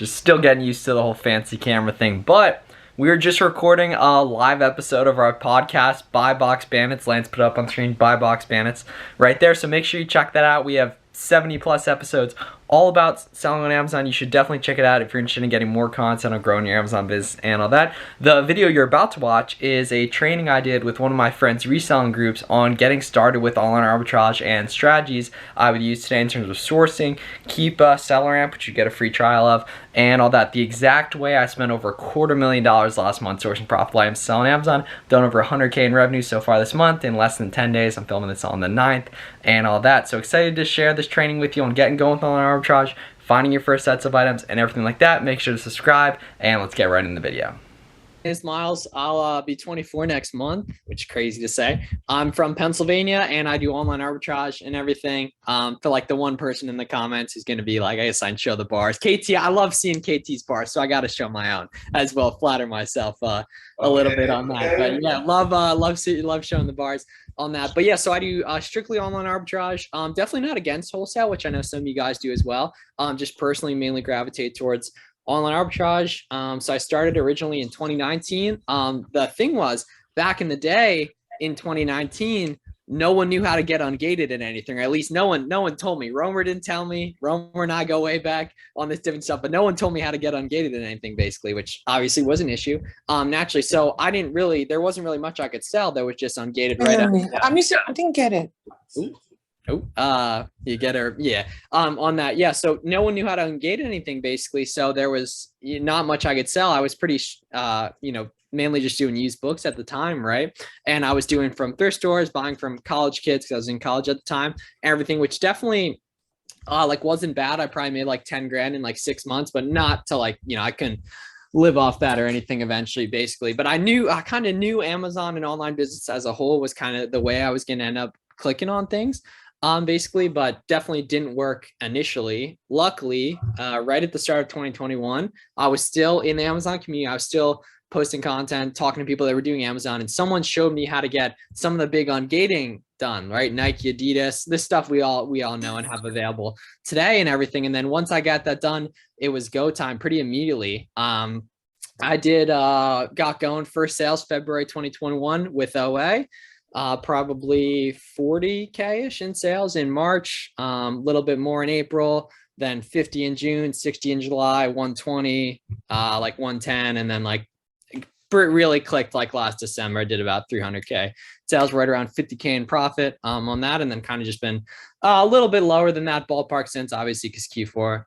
Just still getting used to the whole fancy camera thing. But we were just recording a live episode of our podcast, Buy Box Bandits. Lance put up on screen, Buy Box Bandits, right there. So make sure you check that out. We have 70 plus episodes all about selling on Amazon. You should definitely check it out if you're interested in getting more content on growing your Amazon business and all that. The video you're about to watch is a training I did with one of my friends' reselling groups on getting started with online arbitrage and strategies I would use today in terms of sourcing, keep SellerAmp, which you get a free trial of, and all that. The exact way I spent over $250,000 last month sourcing profitable items selling on Amazon. Done over 100K in revenue so far this month in less than 10 days. I'm filming this on the 9th and all that. So excited to share this training with you on getting going with online arbitrage, finding your first sets of items, and everything like that. Make sure to subscribe, and let's get right in the video. It's Miles. I'll be 24 next month, which is crazy to say. I'm from Pennsylvania, and I do online arbitrage and everything. For like the one person in the comments who's going to be like, I guess I'd show the bars. KT, I love seeing KT's bars, so I got to show my own as well. Flatter myself a little bit on that. But yeah, love showing the bars on that. But yeah, so I do strictly online arbitrage. Definitely not against wholesale, which I know some of you guys do as well. Just personally mainly gravitate towards online arbitrage. So I started originally in 2019. The thing was, back in the day in 2019, no one knew how to get ungated in anything, or at least no one told me. Romer didn't tell me. Romer and I go way back on this different stuff, but no one told me how to get ungated in anything, basically, which obviously was an issue. Naturally. So there wasn't really much I could sell that was just ungated right after. I didn't get it. Ooh. Oh, you get her. Yeah. On that. Yeah. So no one knew how to ungate anything, basically. So there was not much I could sell. I was pretty, mainly just doing used books at the time. Right. And I was doing from thrift stores, buying from college kids, because I was in college at the time, everything, which definitely wasn't bad. I probably made like 10 grand in like 6 months, but not to I couldn't live off that or anything eventually, basically. But I kind of knew Amazon and online business as a whole was kind of the way I was going to end up clicking on things. Basically, but definitely didn't work initially. Luckily, right at the start of 2021, I was still in the Amazon community. I was still posting content, talking to people that were doing Amazon, and someone showed me how to get some of the big ungating done, right? Nike, Adidas, this stuff we all know and have available today and everything. And then once I got that done, it was go time pretty immediately. I got going first sales February 2021 with OA. Probably 40K-ish in sales in March, little bit more in April, then 50 in June, 60 in July, 120, 110, and then really clicked last December. I did about 300K sales, right around 50K in profit on that, and then kind of just been a little bit lower than that ballpark since, obviously, because Q4,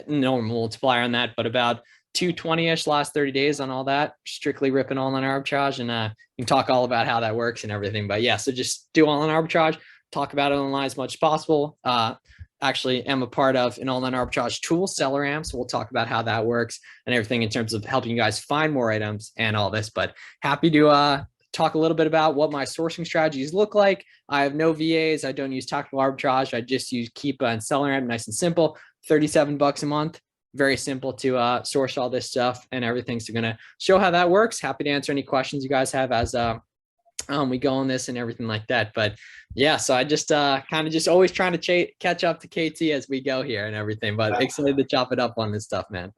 normal multiplier on that, but about 220-ish last 30 days on all that, strictly ripping online arbitrage, and you can talk all about how that works and everything. But yeah, so just do online arbitrage, talk about it online as much as possible. Actually am a part of an online arbitrage tool, SellerAmp, so we'll talk about how that works and everything in terms of helping you guys find more items and all this. But happy to talk a little bit about what my sourcing strategies look like. I have no VAs. I don't use tactical arbitrage. I just use Keepa and SellerAmp, nice and simple, $37 a month. Very simple to source all this stuff and everything. So going to show how that works. Happy to answer any questions you guys have as we go on this and everything like that. But yeah, so I just kind of just always trying to catch up to KT as we go here and everything, but excited to chop it up on this stuff, man.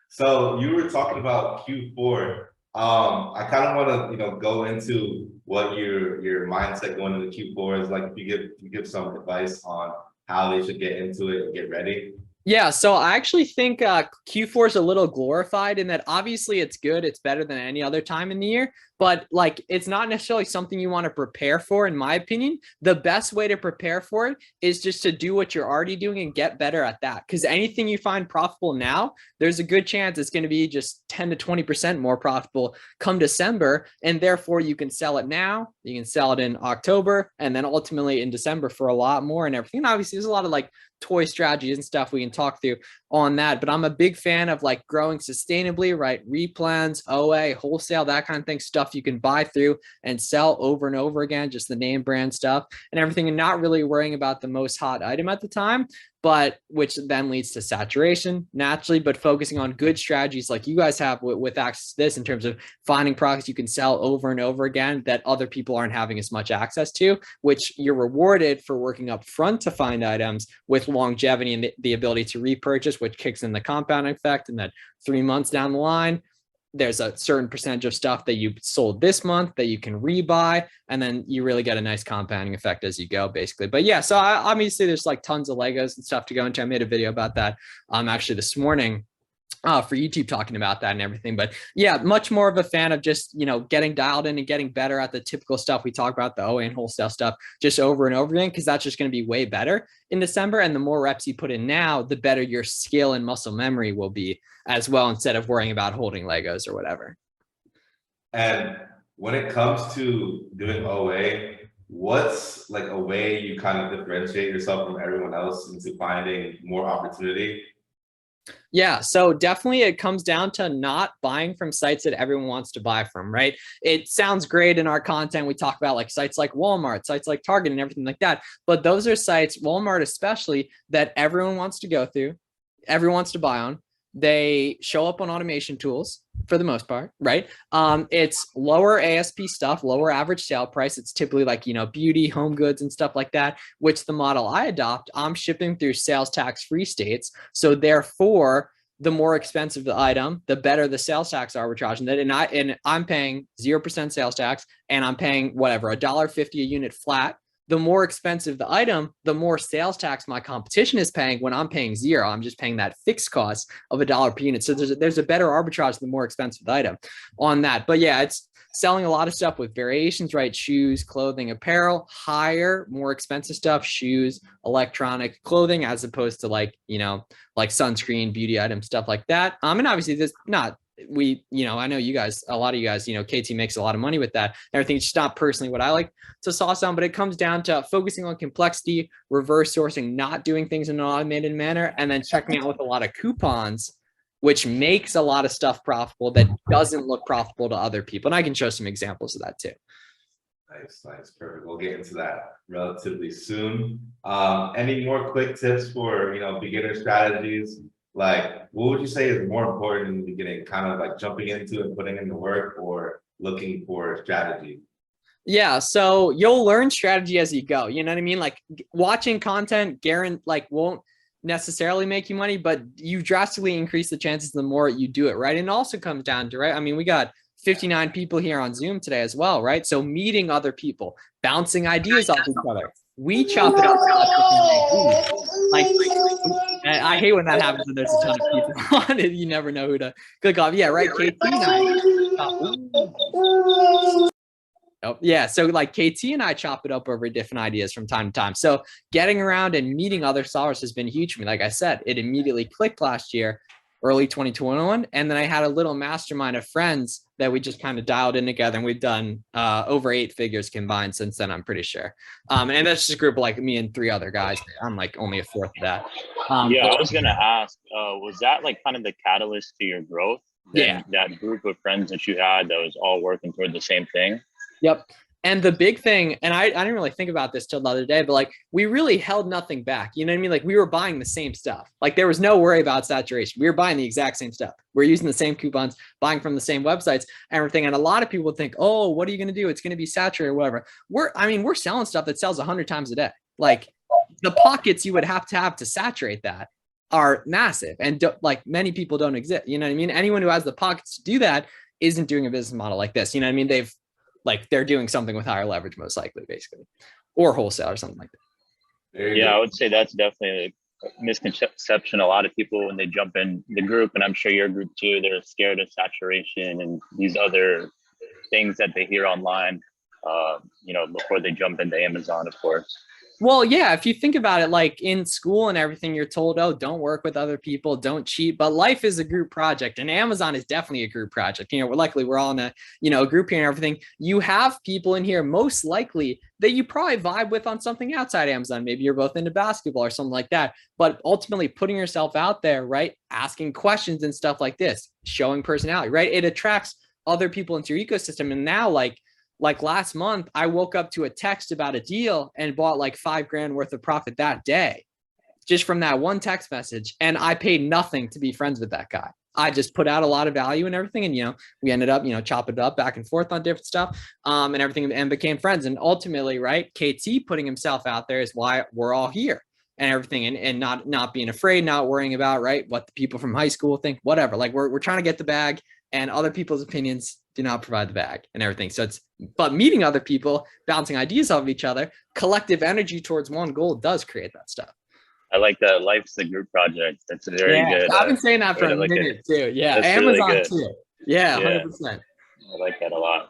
So you were talking about Q4. I kind of want to, go into what your mindset going into Q4 is like. If you give some advice on how they should get into it and get ready. Yeah, so I actually think Q4 is a little glorified in that obviously it's good. It's better than any other time in the year, but it's not necessarily something you want to prepare for, in my opinion. The best way to prepare for it is just to do what you're already doing and get better at that. Because anything you find profitable now, there's a good chance it's going to be just 10 to 20% more profitable come December. And therefore you can sell it now, you can sell it in October, and then ultimately in December for a lot more and everything. And obviously there's a lot of toy strategies and stuff we can talk through on that, but I'm a big fan of growing sustainably, right? Replans, OA, wholesale, that kind of thing, stuff stuff you can buy through and sell over and over again, just the name brand stuff and everything, and not really worrying about the most hot item at the time, but which then leads to saturation naturally, but focusing on good strategies like you guys have with access to this in terms of finding products you can sell over and over again that other people aren't having as much access to, which you're rewarded for working up front to find items with longevity and the ability to repurchase, which kicks in the compounding effect. And then 3 months down the line, there's a certain percentage of stuff that you sold this month that you can rebuy, and then you really get a nice compounding effect as you go, basically. But yeah, so obviously there's like tons of Legos and stuff to go into. I made a video about that actually this morning for YouTube, talking about that and everything. But yeah, much more of a fan of just, you know, getting dialed in and getting better at the typical stuff we talk about, the OA and wholesale stuff, just over and over again, because that's just going to be way better in December. And the more reps you put in now, the better your skill and muscle memory will be as well, instead of worrying about holding Legos or whatever. And when it comes to doing OA, what's like a way you kind of differentiate yourself from everyone else into finding more opportunity? Yeah, so definitely it comes down to not buying from sites that everyone wants to buy from, right? It sounds great in our content. We talk about like sites like Walmart, sites like Target and everything like that. But those are sites, Walmart especially, that everyone wants to go through, everyone wants to buy on. They show up on automation tools for the most part, right? It's lower ASP stuff, lower average sale price. It's typically like, you know, beauty, home goods and stuff like that, which the model I adopt, I'm shipping through sales tax free states. So therefore, the more expensive the item, the better the sales tax arbitrage. And I'm paying 0% sales tax, and I'm paying whatever, $1.50 a unit flat. The more expensive the item, the more sales tax my competition is paying when I'm paying zero. I'm just paying that fixed cost of $1 per unit. So there's a better arbitrage the more expensive the item on that. But yeah, it's selling a lot of stuff with variations, right? Shoes, clothing, apparel, higher, more expensive stuff, shoes, electronic, clothing, as opposed to like, you know, like sunscreen, beauty items, stuff like that. And obviously this not, we, you know, I know you guys, a lot of you guys, you know, KT makes a lot of money with that. Everything. It's just not personally what I like to sauce on, but it comes down to focusing on complexity, reverse sourcing, not doing things in an automated manner, and then checking out with a lot of coupons, which makes a lot of stuff profitable that doesn't look profitable to other people. And I can show some examples of that too. Nice, perfect. We'll get into that relatively soon. Any more quick tips for, you know, beginner strategies? Like, what would you say is more important in the beginning? Kind of like jumping into and putting in the work, or looking for strategy? Yeah, so you'll learn strategy as you go. You know what I mean? Like watching content, won't necessarily make you money, but you drastically increase the chances the more you do it, right? And it also comes down to, right? I mean, we got 59 people here on Zoom today as well, right? So meeting other people, bouncing ideas off each other. We chop it up. Like, I hate when that happens and there's a ton of people on it. You never know who to click off. Yeah, right. KT and oh, yeah. So like KT and I chop it up over different ideas from time to time. So getting around and meeting other sellers has been huge for me. Like I said, it immediately clicked last year, early 2021. And then I had a little mastermind of friends that we just kind of dialed in together, and we've done over 8 figures combined since then, I'm pretty sure. And that's just a group of like me and 3 other guys. I'm like only a fourth of that. Yeah, I was going to ask, was that like kind of the catalyst to your growth? Yeah. That group of friends that you had that was all working toward the same thing? Yep. And the big thing, and I didn't really think about this till the other day, but like we really held nothing back. You know what I mean? Like we were buying the same stuff. Like there was no worry about saturation. We were buying the exact same stuff. We're using the same coupons, buying from the same websites, everything. And a lot of people would think, oh, what are you going to do? It's going to be saturated or whatever. We're selling stuff that sells 100 times a day. Like the pockets you would have to saturate that are massive. And like many people don't exist. You know what I mean? Anyone who has the pockets to do that isn't doing a business model like this. You know what I mean? They're doing something with higher leverage, most likely, basically, or wholesale or something like that. Yeah, I would say that's definitely a misconception. A lot of people, when they jump in the group, and I'm sure your group too, they're scared of saturation and these other things that they hear online, before they jump into Amazon, of course. Well, yeah, if you think about it, like in school and everything, you're told, oh, don't work with other people, don't cheat. But life is a group project, and Amazon is definitely a group project. You know, we're all in a group here and everything. You have people in here, most likely, that you probably vibe with on something outside Amazon. Maybe you're both into basketball or something like that. But ultimately putting yourself out there, right? Asking questions and stuff like this, showing personality, right? It attracts other people into your ecosystem. And now like last month, I woke up to a text about a deal and bought like $5,000 worth of profit that day, just from that one text message. And I paid nothing to be friends with that guy. I just put out a lot of value and everything. And, we ended up, chopping it up back and forth on different stuff and everything, and became friends. And ultimately, right, KT putting himself out there is why we're all here and everything, and not being afraid, not worrying about, right, what the people from high school think, whatever. Like we're trying to get the bag, and other people's opinions do not provide the bag and everything. So but meeting other people, bouncing ideas off of each other, collective energy towards one goal does create that stuff. I like that. Life's a group project. That's very good. I've been saying that for a minute too. Yeah, that's Amazon really too. Yeah, 100%. I like that a lot.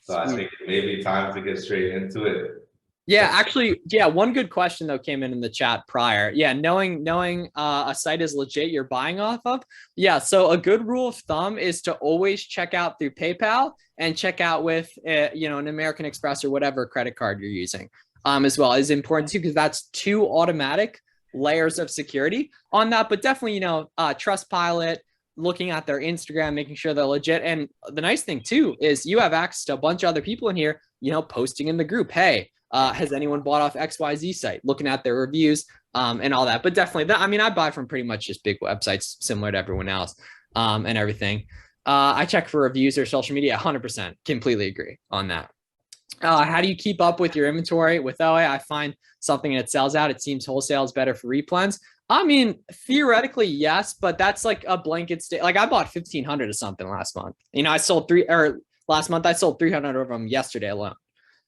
So I think it may be time to get straight into it. Yeah, actually, one good question though came in the chat prior. Yeah, knowing a site is legit you're buying off of. Yeah, so a good rule of thumb is to always check out through PayPal and check out with an American Express or whatever credit card you're using. As well is important too, because that's 2 automatic layers of security on that. But definitely, Trustpilot, looking at their Instagram, making sure they're legit. And the nice thing too is you have access to a bunch of other people in here, posting in the group, hey, has anyone bought off XYZ site, looking at their reviews and all that. But definitely, I buy from pretty much just big websites similar to everyone else and everything. I check for reviews or social media, 100%, completely agree on that. How do you keep up with your inventory? With OA, I find something that sells out. It seems wholesale is better for replens. I mean, theoretically, yes, but that's like a blanket state. Like I bought 1,500 of something last month. I sold last month I sold 300 of them yesterday alone.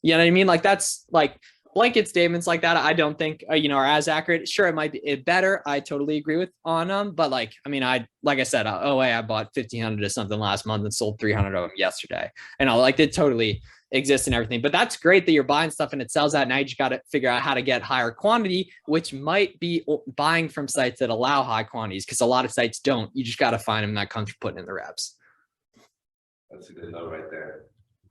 You know what I mean? Like that's like blanket statements like that. I don't think, are as accurate. Sure, it might be better. I totally agree with on them. But like I said, OA, I bought 1,500 of something last month and sold 300 of them yesterday. And it totally exists and everything. But that's great that you're buying stuff and it sells out. Now you just got to figure out how to get higher quantity, which might be buying from sites that allow high quantities, because a lot of sites don't. You just got to find them that comes from putting in the reps. That's a good note right there.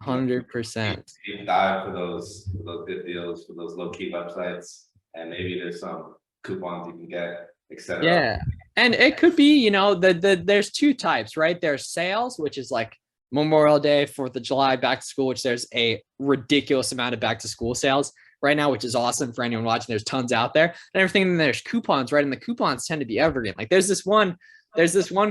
100%. Deep dive for those good deals, for those low-key websites, and maybe there's some coupons you can get, etc. Yeah, and it could be, there's 2 types, right? There's sales, which is like Memorial Day, 4th of July, back to school, which there's a ridiculous amount of back to school sales right now, which is awesome for anyone watching. There's tons out there and everything. And there's coupons, right? And the coupons tend to be evergreen. Like there's this one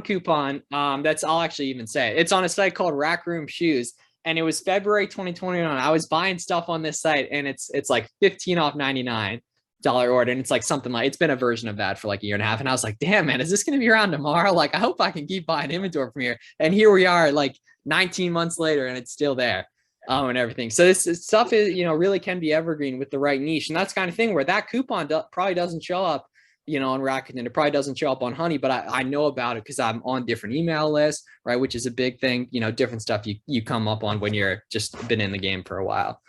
coupon that's, I'll actually even say it. It's on a site called Rack Room Shoes. And it was February 2021. I was buying stuff on this site and it's like 15 off $99 order. And it's like something like, it's been a version of that for like a year and a half. And I was like, damn, man, is this going to be around tomorrow? Like, I hope I can keep buying inventory from here. And here we are like 19 months later and it's still there and everything. So this stuff is, really can be evergreen with the right niche. And that's kind of thing where that coupon probably doesn't show up, on Rakuten. It probably doesn't show up on Honey, but I know about it because I'm on different email lists, right? Which is a big thing, different stuff you come up on when you're just been in the game for a while.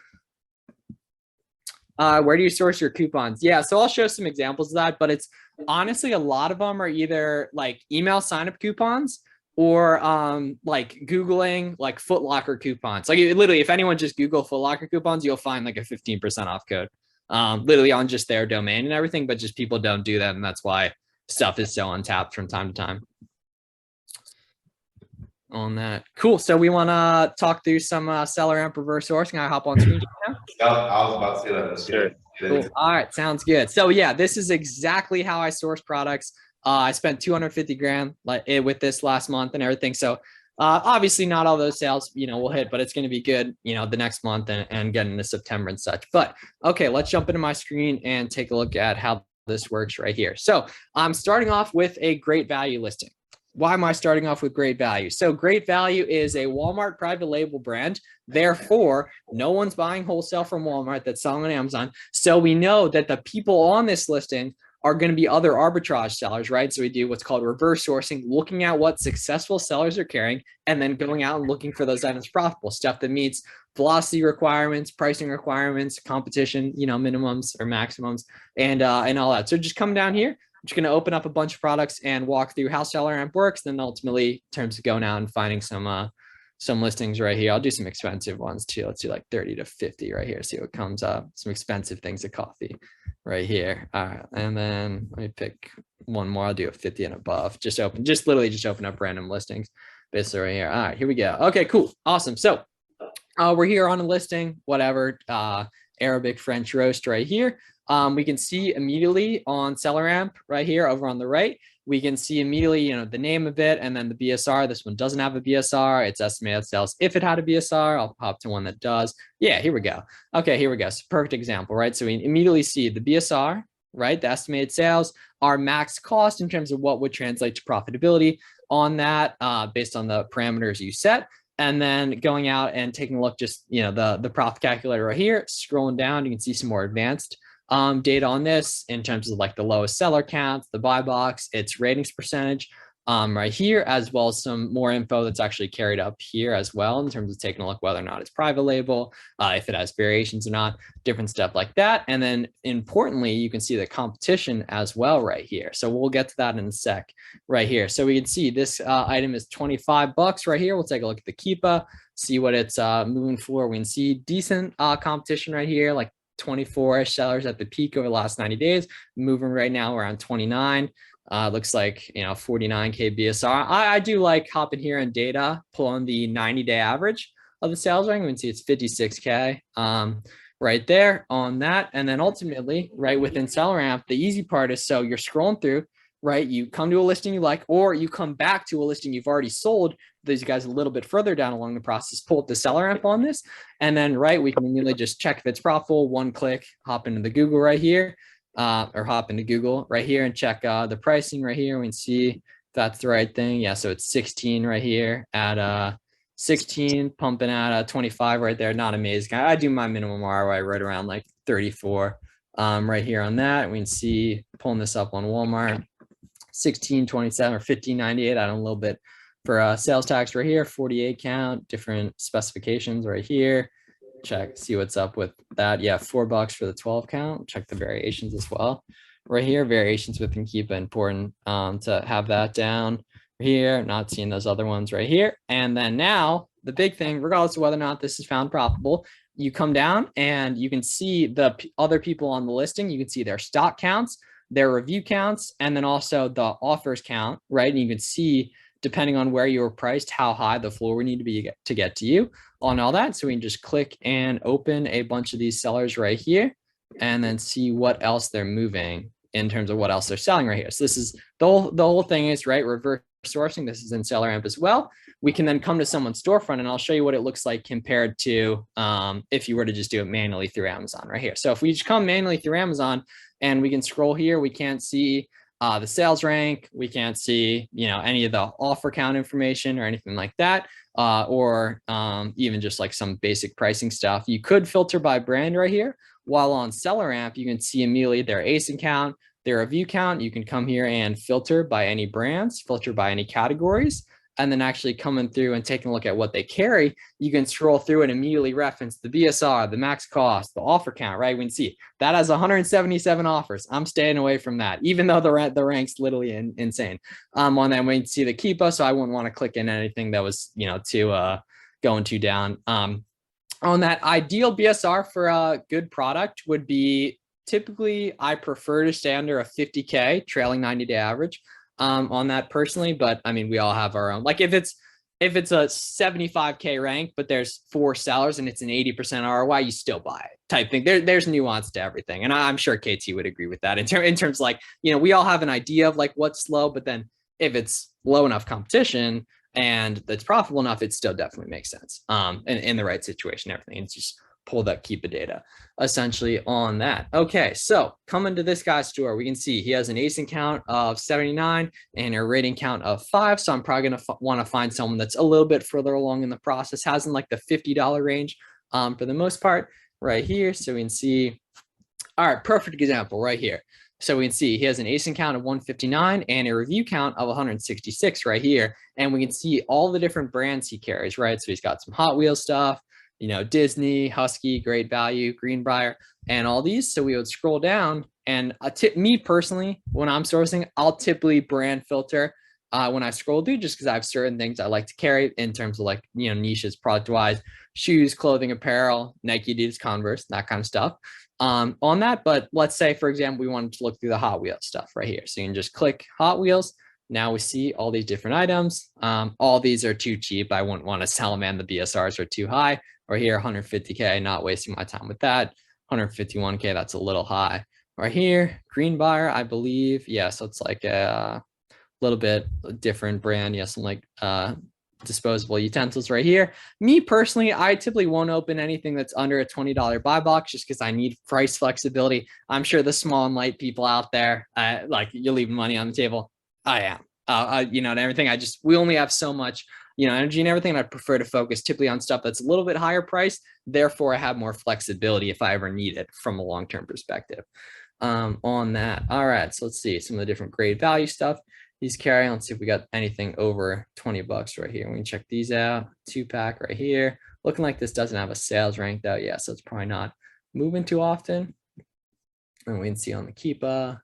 Where do you source your coupons? Yeah, so I'll show some examples of that, but it's honestly, a lot of them are either like email sign-up coupons or like Googling like Foot Locker coupons. Like literally, if anyone just Google Foot Locker coupons, you'll find like a 15% off code. Literally on just their domain and everything, but just people don't do that. And that's why stuff is so untapped from time to time on that. Cool. So we want to talk through some SellerAmp reverse sourcing. I hop on screen now. I was about to say that. Sure. Cool. All right. Sounds good. So yeah, this is exactly how I source products. I spent 250 grand with this last month and everything. So obviously not all those sales, will hit, but it's going to be good, the next month and get into September and such. But okay, let's jump into my screen and take a look at how this works right here. So I'm starting off with a great value listing. Why am I starting off with great value? So great value is a Walmart private label brand. Therefore, no one's buying wholesale from Walmart that's selling on Amazon. So we know that the people on this listing are going to be other arbitrage sellers, right? So we do what's called reverse sourcing, looking at what successful sellers are carrying and then going out and looking for those items profitable, stuff that meets velocity requirements, pricing requirements, competition, minimums or maximums and all that. So just come down here. I'm just going to open up a bunch of products and walk through how SellerAmp works. Then ultimately, in terms of going out and finding some listings right here. I'll do some expensive ones too. Let's do like 30 to 50 right here. See what comes up. Some expensive things of coffee right here. All right. And then let me pick one more. I'll do a 50 and above. Just literally open up random listings Basically right here. All right, here we go. Okay, cool. Awesome. So we're here on a listing, whatever, Arabic French roast right here. We can see immediately on SellerAmp right here over on the right, we can see immediately, you know, the name of it and then the BSR. This one doesn't have a BSR. It's estimated sales. If it had a BSR, I'll pop to one that does. Yeah, here we go. Okay, here we go. So perfect example, right? So we immediately see the BSR, right? The estimated sales, our max cost in terms of what would translate to profitability on that based on the parameters you set. And then going out and taking a look, just, you know, the profit calculator right here, scrolling down, you can see some more advanced data on this in terms of like the lowest seller counts, the buy box, its ratings percentage right here, as well as some more info that's actually carried up here as well in terms of taking a look whether or not it's private label, if it has variations or not, different stuff like that. And then importantly, you can see the competition as well right here. So we'll get to that in a sec right here. So we can see this item is $25 right here. We'll take a look at the Keepa, see what it's moving for. We can see decent competition right here, like 24-ish sellers at the peak over the last 90 days, moving right now around 29. Looks like, you know, 49K BSR. I do like hopping here in data, pulling the 90-day average of the sales rank. We can see it's 56K right there on that. And then ultimately, right within SellerAmp, the easy part is, so you're scrolling through, right? You come to a listing you like, or you come back to a listing you've already sold. These guys a little bit further down along the process, pull up the SellerAmp on this. And then, right, we can immediately just check if it's profitable, one click, hop into the Google right here. Or hop into Google right here and check the pricing right here. We can see if that's the right thing. Yeah, so it's 16 right here at 16, pumping at 25 right there. Not amazing. I do my minimum ROI right around like 34 right here on that. We can see pulling this up on Walmart, 1627 or 1598. I don't know, a little bit for sales tax right here, 48 count, different specifications right here. Check, see what's up with that. Yeah, $4 for the 12 count. Check the variations as well. Right here, variations within Keepa, important to have that down here. Not seeing those other ones right here. And then now the big thing, regardless of whether or not this is found profitable, you come down and you can see the other people on the listing. You can see their stock counts, their review counts, and then also the offers count, right? And you can see, depending on where you were priced, how high the floor would need to be to get to you on all that. So we can just click and open a bunch of these sellers right here and then see what else they're moving in terms of what else they're selling right here. So this is the whole thing is, right, reverse sourcing. This is in SellerAmp as well. We can then come to someone's storefront and I'll show you what it looks like compared to if you were to just do it manually through Amazon right here. So if we just come manually through Amazon and we can scroll here, we can't see the sales rank. We can't see, you know, any of the offer count information or anything like that, or even just like some basic pricing stuff. You could filter by brand right here. While on SellerAmp, you can see immediately their ASIN count, their review count. You can come here and filter by any brands, filter by any categories, and then actually coming through and taking a look at what they carry. You can scroll through and immediately reference the BSR, the max cost, the offer count, right? We can see that has 177 offers. I'm staying away from that, even though the rank's literally insane. On that, we can see the Keepa, so I wouldn't want to click in anything that was, you know, too going too down. On that, ideal BSR for a good product would be, typically, I prefer to stay under a 50K trailing 90-day average. On that personally, but I mean, we all have our own. Like if it's a 75K rank, but there's 4 sellers and it's an 80% ROI, you still buy it type thing. There's nuance to everything, and I'm sure KT would agree with that in terms like, you know, we all have an idea of like what's slow, but then if it's low enough competition and it's profitable enough, it still definitely makes sense. In the right situation, everything. It's just pull that Keepa data essentially on that. Okay, so coming to this guy's store, we can see he has an ASIN count of 79 and a rating count of 5. So I'm probably going to want to find someone that's a little bit further along in the process, has in like the $50 range for the most part right here. So we can see, all right, perfect example right here. So we can see he has an ASIN count of 159 and a review count of 166 right here. And we can see all the different brands he carries, right? So he's got some Hot Wheels stuff, you know, Disney, Husky, Great Value, Greenbrier, and all these. So we would scroll down, and me personally, when I'm sourcing, I'll typically brand filter when I scroll through, just because I have certain things I like to carry in terms of like, you know, niches, product wise, shoes, clothing, apparel, Nike, Adidas, Converse, that kind of stuff on that. But let's say, for example, we wanted to look through the Hot Wheels stuff right here. So you can just click Hot Wheels, Now we see all these different items. All these are too cheap. I wouldn't want to sell them, and the BSRs are too high. Right here, 150K, not wasting my time with that. 151K, that's a little high. Right here, green buyer, I believe. Yeah, so it's like a little bit different brand. Yeah, some like disposable utensils right here. Me personally, I typically won't open anything that's under a $20 buy box just because I need price flexibility. I'm sure the small and light people out there, like you're leaving money on the table. I am, you know, and everything. We only have so much, you know, energy and everything. And I prefer to focus typically on stuff that's a little bit higher price. Therefore, I have more flexibility if I ever need it from a long-term perspective on that. All right, so let's see some of the different grade value stuff he's carrying. Let's see if we got anything over 20 bucks right here. We can check these out. 2-pack right here. Looking like this doesn't have a sales rank though. Yeah, so it's probably not moving too often. And we can see on the Keepa,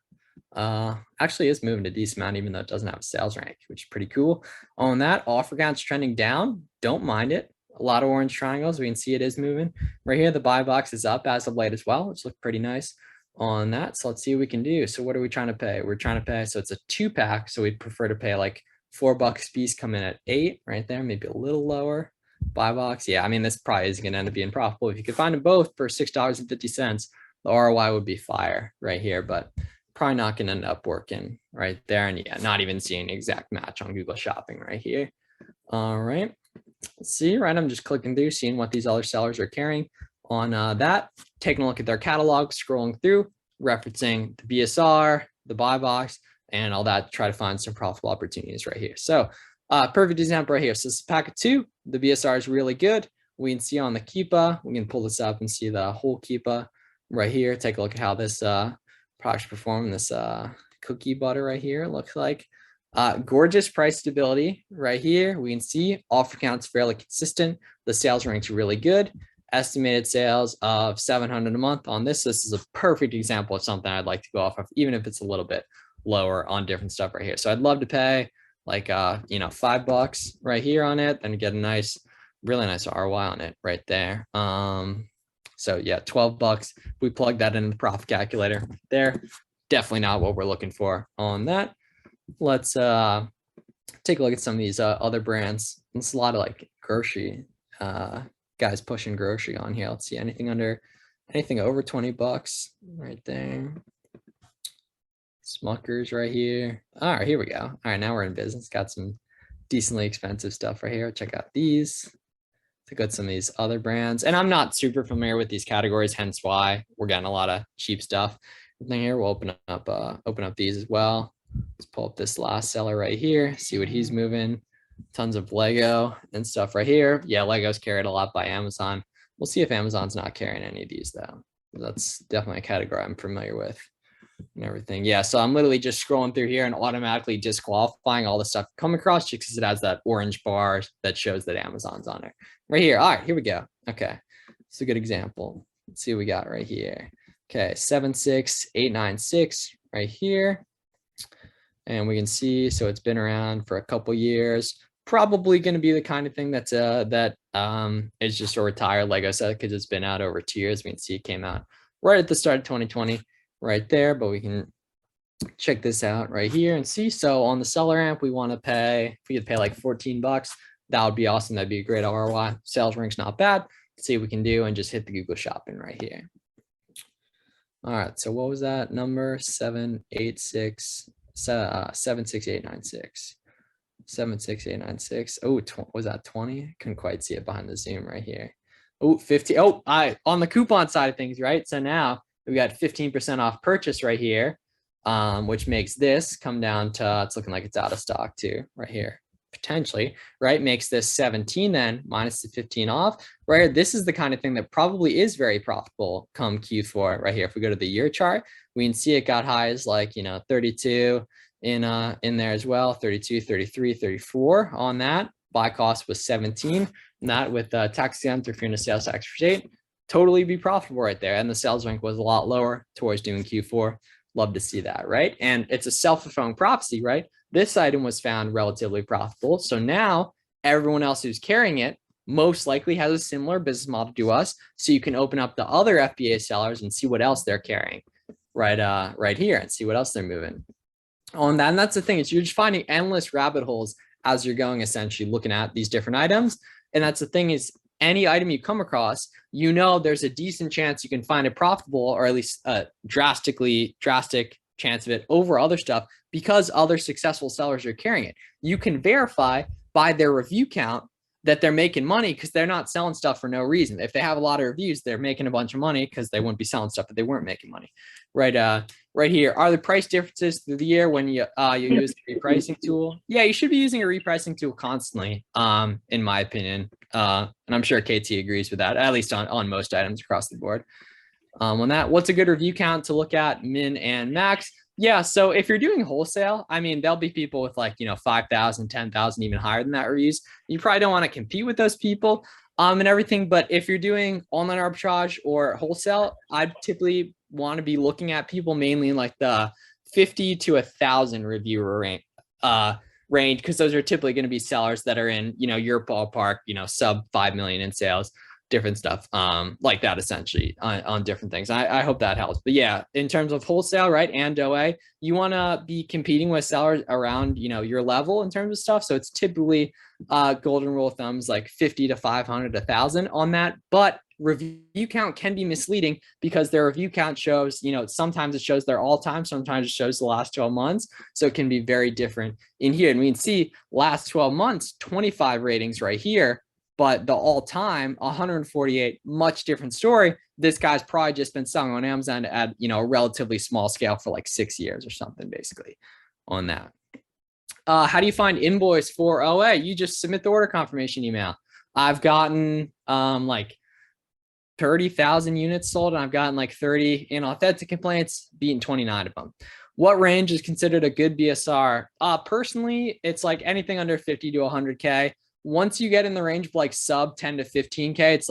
actually is moving a decent amount, even though it doesn't have a sales rank, which is pretty cool. On that, offer count's trending down. Don't mind it. A lot of orange triangles. We can see it is moving. Right here, the buy box is up as of late as well, which look pretty nice on that. So let's see what we can do. So what are we trying to pay? We're trying to pay, so it's a 2-pack. So we'd prefer to pay like $4 piece, come in at 8 right there, maybe a little lower. Buy box. Yeah, I mean, this probably is going to end up being profitable. If you could find them both for $6.50, the ROI would be fire right here, but probably not going to end up working right there. And yeah, not even seeing an exact match on Google Shopping right here. All right. Let's see, right? I'm just clicking through, seeing what these other sellers are carrying on that, taking a look at their catalog, scrolling through, referencing the BSR, the buy box, and all that, try to find some profitable opportunities right here. So perfect example right here. So this is pack of 2. The BSR is really good. We can see on the Keepa, we can pull this up and see the whole Keepa right here. Take a look at how this product's performing. This cookie butter right here looks like. Gorgeous price stability right here. We can see offer count's fairly consistent. The sales rank's really good. Estimated sales of 700 a month on this. This is a perfect example of something I'd like to go off of, even if it's a little bit lower on different stuff right here. So I'd love to pay like, you know, $5 right here on it and get a nice, really nice ROI on it right there. So yeah, $12. We plug that into the profit calculator there. Definitely not what we're looking for on that. Let's take a look at some of these other brands. It's a lot of like grocery guys pushing grocery on here. Let's see anything over 20 bucks right there. Smuckers right here. All right, here we go. All right, now we're in business. Got some decently expensive stuff right here. Check out these. Take out some of these other brands. And I'm not super familiar with these categories, hence why we're getting a lot of cheap stuff. Thing here, we'll open up these as well. Let's pull up this last seller right here, see what he's moving. Tons of Lego and stuff right here. Yeah, Lego's carried a lot by Amazon. We'll see if Amazon's not carrying any of these though. That's definitely a category I'm familiar with and everything. Yeah, so I'm literally just scrolling through here and automatically disqualifying all the stuff come across just because it has that orange bar that shows that Amazon's on it. Right here. All right, here we go. Okay, it's a good example. Let's see what we got right here. Okay, 76896 right here. And we can see, so it's been around for a couple years, probably going to be the kind of thing that's is just a retired Lego set because it's been out over 2 years. We can see it came out right at the start of 2020 right there, but we can check this out right here and see. So on the SellerAmp, we want to pay, if we could pay like $14, that would be awesome. That'd be a great ROI. Sales rank's not bad. Let's see what we can do and just hit the Google Shopping right here. All right, so what was that number? 76896. 76896. Oh, was that 20? Couldn't quite see it behind the zoom right here. Oh, 50. Oh, on the coupon side of things, right? So now we got 15% off purchase right here, which makes this come down to, it's looking like it's out of stock too, right here. Potentially, right? Makes this 17 then minus the 15 off, right here. This is the kind of thing that probably is very profitable come Q4 right here. If we go to the year chart, we can see it got highs like, 32 in there as well, 32, 33, 34 on that. Buy cost was 17, and that with tax exempt or if you're in a sales tax state, totally be profitable right there. And the sales rank was a lot lower towards doing Q4. Love to see that, right? And it's a self-fulfilling prophecy, right? This item was found relatively profitable. So now everyone else who's carrying it most likely has a similar business model to us. So you can open up the other FBA sellers and see what else they're carrying right here and see what else they're moving on that. And that's the thing, is you're just finding endless rabbit holes as you're going, essentially looking at these different items. And that's the thing, is any item you come across, there's a decent chance you can find it profitable, or at least a drastic chance of it over other stuff, because other successful sellers are carrying it. You can verify by their review count that they're making money, because they're not selling stuff for no reason. If they have a lot of reviews, they're making a bunch of money, because they wouldn't be selling stuff if they weren't making money. Right here, are the price differences through the year when you use the repricing tool? Yeah, you should be using a repricing tool constantly, in my opinion. And I'm sure KT agrees with that, at least on most items across the board. On that, what's a good review count to look at, min and max? Yeah, so if you're doing wholesale, I mean, there'll be people with 5,000, 10,000, even higher than that reviews. You probably don't want to compete with those people and everything. But if you're doing online arbitrage or wholesale, I'd typically want to be looking at people mainly in the 50 to 1,000 reviewer range, because those are typically going to be sellers that are in, your ballpark, sub 5 million in sales, different stuff like that, essentially on different things. I hope that helps. But yeah, in terms of wholesale, right, and OA, you want to be competing with sellers around, your level in terms of stuff. So it's typically golden rule of thumbs, 50 to 500, 1,000 on that. But review count can be misleading, because their review count shows, sometimes it shows their all time, sometimes it shows the last 12 months. So it can be very different in here. And we can see last 12 months, 25 ratings right here, but the all time 148, much different story. This guy's probably just been selling on Amazon at, a relatively small scale for 6 years or something, basically on that. How do you find invoice for OA? You just submit the order confirmation email. I've gotten 30,000 units sold, and I've gotten 30 inauthentic complaints, beaten 29 of them. What range is considered a good BSR? Personally, it's anything under 50 to 100K. Once you get in the range of sub 10 to 15K, it's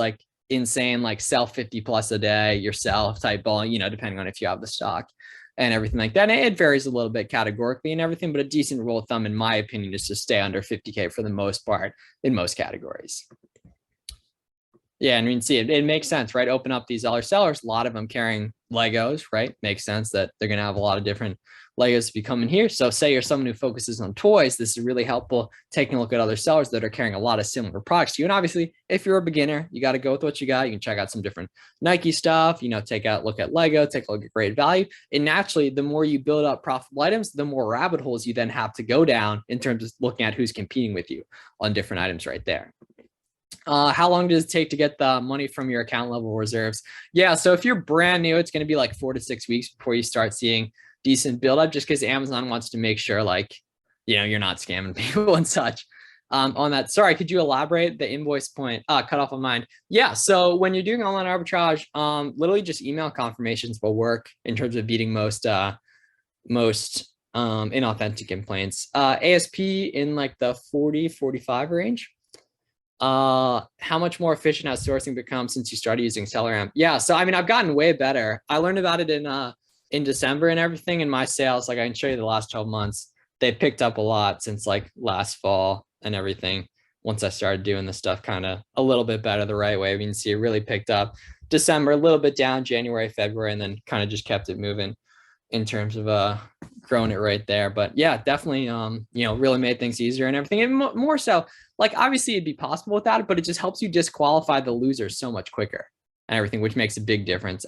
insane, sell 50 plus a day yourself type ball, depending on if you have the stock and everything like that. And it varies a little bit categorically and everything, but a decent rule of thumb, in my opinion, is to stay under 50K for the most part in most categories. Yeah, and we can see it makes sense, right? Open up these other sellers, a lot of them carrying Legos, right? Makes sense that they're going to have a lot of different Legos to be coming here. So say you're someone who focuses on toys, this is really helpful, taking a look at other sellers that are carrying a lot of similar products to you. And obviously, if you're a beginner, you got to go with what you got. You can check out some different Nike stuff, look at Lego, take a look at great value. And naturally, the more you build up profitable items, the more rabbit holes you then have to go down in terms of looking at who's competing with you on different items right there. How long does it take to get the money from your account level reserves? Yeah, so if you're brand new, it's going to be 4 to 6 weeks before you start seeing decent build up, just because Amazon wants to make sure you're not scamming people and such on that. Sorry, could you elaborate the invoice point? Cut off on mine. Yeah, so when you're doing online arbitrage, literally just email confirmations will work in terms of beating most inauthentic complaints. ASP in the 40, 45 range. How much more efficient has sourcing become since you started using SellerAmp? Yeah, so I mean, I've gotten way better. I learned about it in December and everything, and my sales, I can show you the last 12 months, they picked up a lot since last fall and everything. Once I started doing this stuff kind of a little bit better the right way, we can see it really picked up. December, a little bit down, January, February, and then kind of just kept it moving in terms of growing it right there. But yeah, definitely, really made things easier and everything. And more so, obviously it'd be possible without it, but it just helps you disqualify the losers so much quicker and everything, which makes a big difference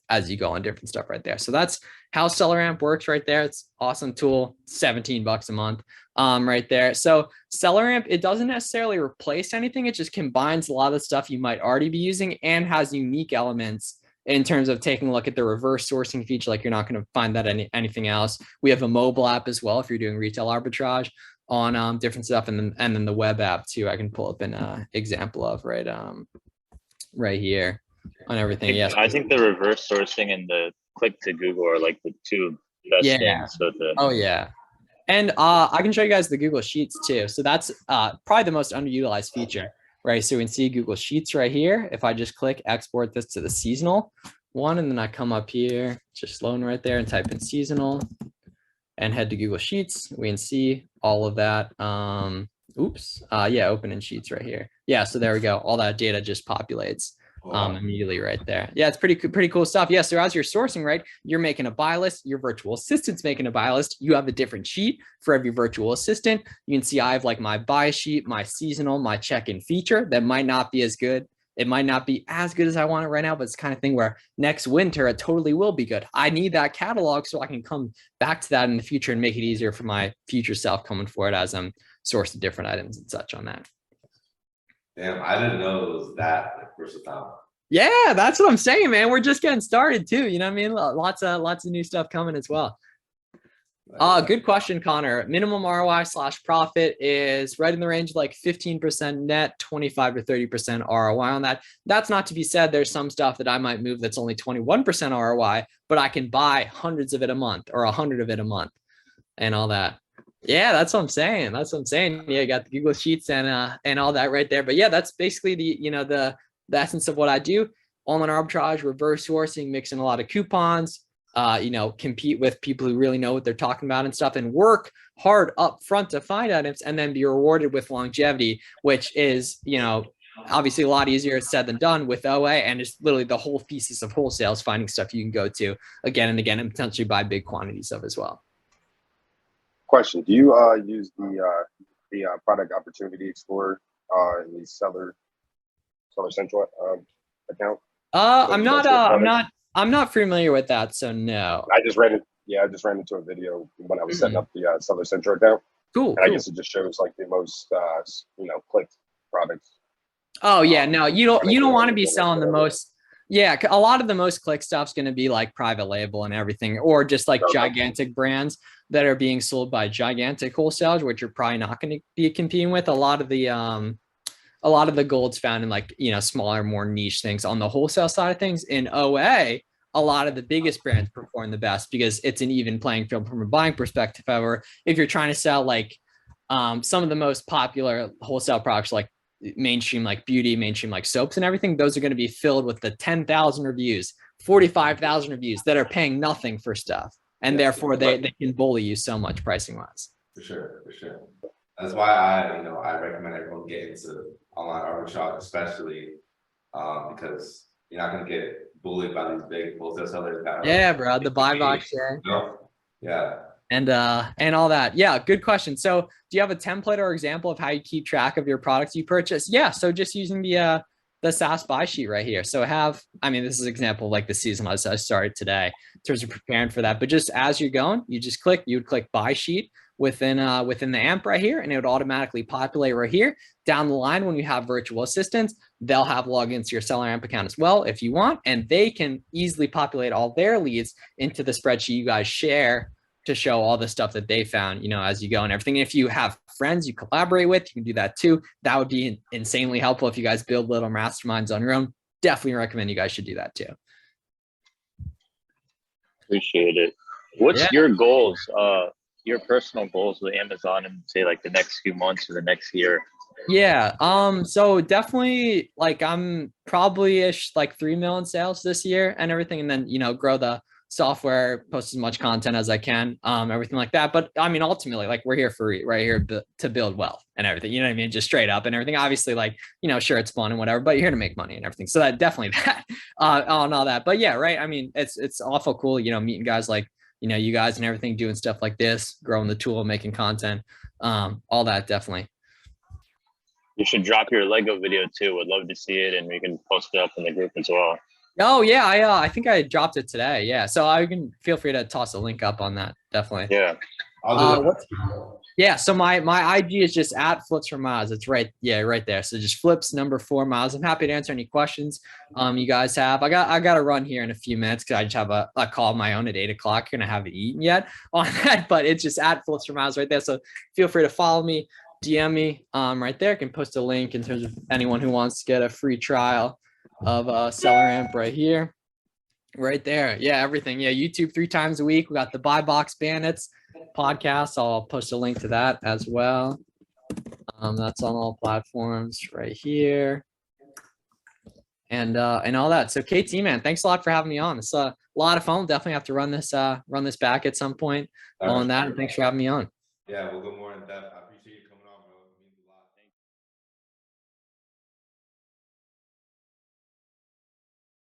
as you go on different stuff right there. So that's how SellerAmp works right there. It's an awesome tool, $17 a month right there. So SellerAmp, it doesn't necessarily replace anything. It just combines a lot of the stuff you might already be using and has unique elements in terms of taking a look at the reverse sourcing feature. You're not going to find that anything else. We have a mobile app as well if you're doing retail arbitrage on different stuff, and then the web app too. I can pull up an example of right here on everything. Yes, I think the reverse sourcing and the click to Google are the two best things. So yeah. And I can show you guys the Google Sheets too. So that's probably the most underutilized feature, right? So we can see Google Sheets right here. If I just click export this to the seasonal one, and then I come up here, just loading right there, and type in seasonal and head to Google Sheets, we can see all of that. Open in Sheets right here. Yeah, so there we go. All that data just populates Wow. Immediately right there. Yeah, it's pretty cool stuff. Yeah, so as you're sourcing, right, you're making a buy list, your virtual assistant's making a buy list. You have a different sheet for every virtual assistant. You can see I have like my buy sheet, my seasonal, my check-in feature that might not be as good. It might not be as good as I want it right now, but it's the kind of thing where next winter it totally will be good. I need that catalog so I can come back to that in the future and make it easier for my future self coming forward as I'm sourcing different items and such on that. Damn, I didn't know it was that like, versatile. Yeah, that's what I'm saying, man. We're just getting started too. You know what I mean? Lots of new stuff coming as well. Good question, Connor. Minimum ROI/profit is right in the range of like 15% net, 25 to 30% ROI on that. That's not to be said. There's some stuff that I might move that's only 21% ROI, but I can buy hundreds of it a month or 100 of it a month and all that. Yeah, that's what I'm saying. That's what I'm saying. Yeah, you got the Google Sheets and all that right there. But yeah, that's basically the essence of what I do. Online arbitrage, reverse sourcing, mixing a lot of coupons, compete with people who really know what they're talking about and stuff, and work hard up front to find items and then be rewarded with longevity, which is, obviously a lot easier said than done with OA. And it's literally the whole thesis of wholesale is finding stuff you can go to again and again and potentially buy big quantities of as well. Question: do you use the product opportunity explorer in the Seller Central account? I'm not familiar with that, so no. I just ran into a video when I was setting up the Seller Central account. Cool. I guess it just shows like the most clicked products. Oh yeah, no, you don't want to be selling the most. Yeah, a lot of the most click stuff is going to be like private label and everything, or just like gigantic brands that are being sold by gigantic wholesalers, which you're probably not going to be competing with. A lot of the gold's found in like, smaller, more niche things on the wholesale side of things. In OA, a lot of the biggest brands perform the best because it's an even playing field from a buying perspective. However, if you're trying to sell like some of the most popular wholesale products, like mainstream, like beauty, mainstream, like soaps and everything, those are going to be filled with the 10,000 reviews, 45,000 reviews that are paying nothing for stuff. And therefore they can bully you so much pricing wise. For sure. That's why I recommend everyone get into online arbitrage, especially because you're not going to get bullied by these big wholesale sellers. Yeah, bro. The buy box share. Yeah. And all that. Yeah, good question. So do you have a template or example of how you keep track of your products you purchase? Yeah. So just using the SaaS buy sheet right here. So this is an example of like the season I started today in terms of preparing for that. But just as you're going, you would click buy sheet within the AMP right here, and it would automatically populate right here. Down the line, when you have virtual assistants, they'll have logins to your SellerAmp account as well if you want, and they can easily populate all their leads into the spreadsheet you guys share to show all the stuff that they found, as you go and everything. If you have friends you collaborate with, you can do that too. That would be insanely helpful if you guys build little masterminds on your own. Definitely recommend you guys should do that too. Appreciate it. What's your goals, your personal goals with Amazon and say like the next few months or the next year? Yeah. So definitely like I'm probably-ish like 3 million sales this year and everything. And then, grow the software, post as much content as I can, everything like that. But I mean, ultimately, like we're here to build wealth and everything, you know what I mean? Just straight up and everything. Obviously, like, sure, it's fun and whatever, but you're here to make money and everything. So that definitely that, on all that. But yeah, right. I mean, it's awful cool, meeting guys like, you guys and everything, doing stuff like this, growing the tool, making content, all that definitely. You should drop your Lego video too. Would love to see it, and we can post it up in the group as well. Oh yeah, I think I dropped it today. Yeah, so I can feel free to toss a link up on that. Definitely. Yeah. Yeah. So my IG is just @flips4miles. It's right there. So just flips number 4 miles. I'm happy to answer any questions you guys have. I got to run here in a few minutes because I just have a call of my own at 8 o'clock. And I haven't eaten yet on that, but it's just @flips4miles right there. So feel free to follow me, DM me right there. I can post a link in terms of anyone who wants to get a free trial of SellerAmp right here, right there. Yeah, everything. Yeah, YouTube 3 times a week. We got the Buy Box Bandits podcast. I'll post a link to that as well. That's on all platforms right here, and all that. So KT, man, thanks a lot for having me on. It's a lot of fun. We'll definitely have to run this back at some point on that. And thanks for having me on. Yeah, we'll go more in depth.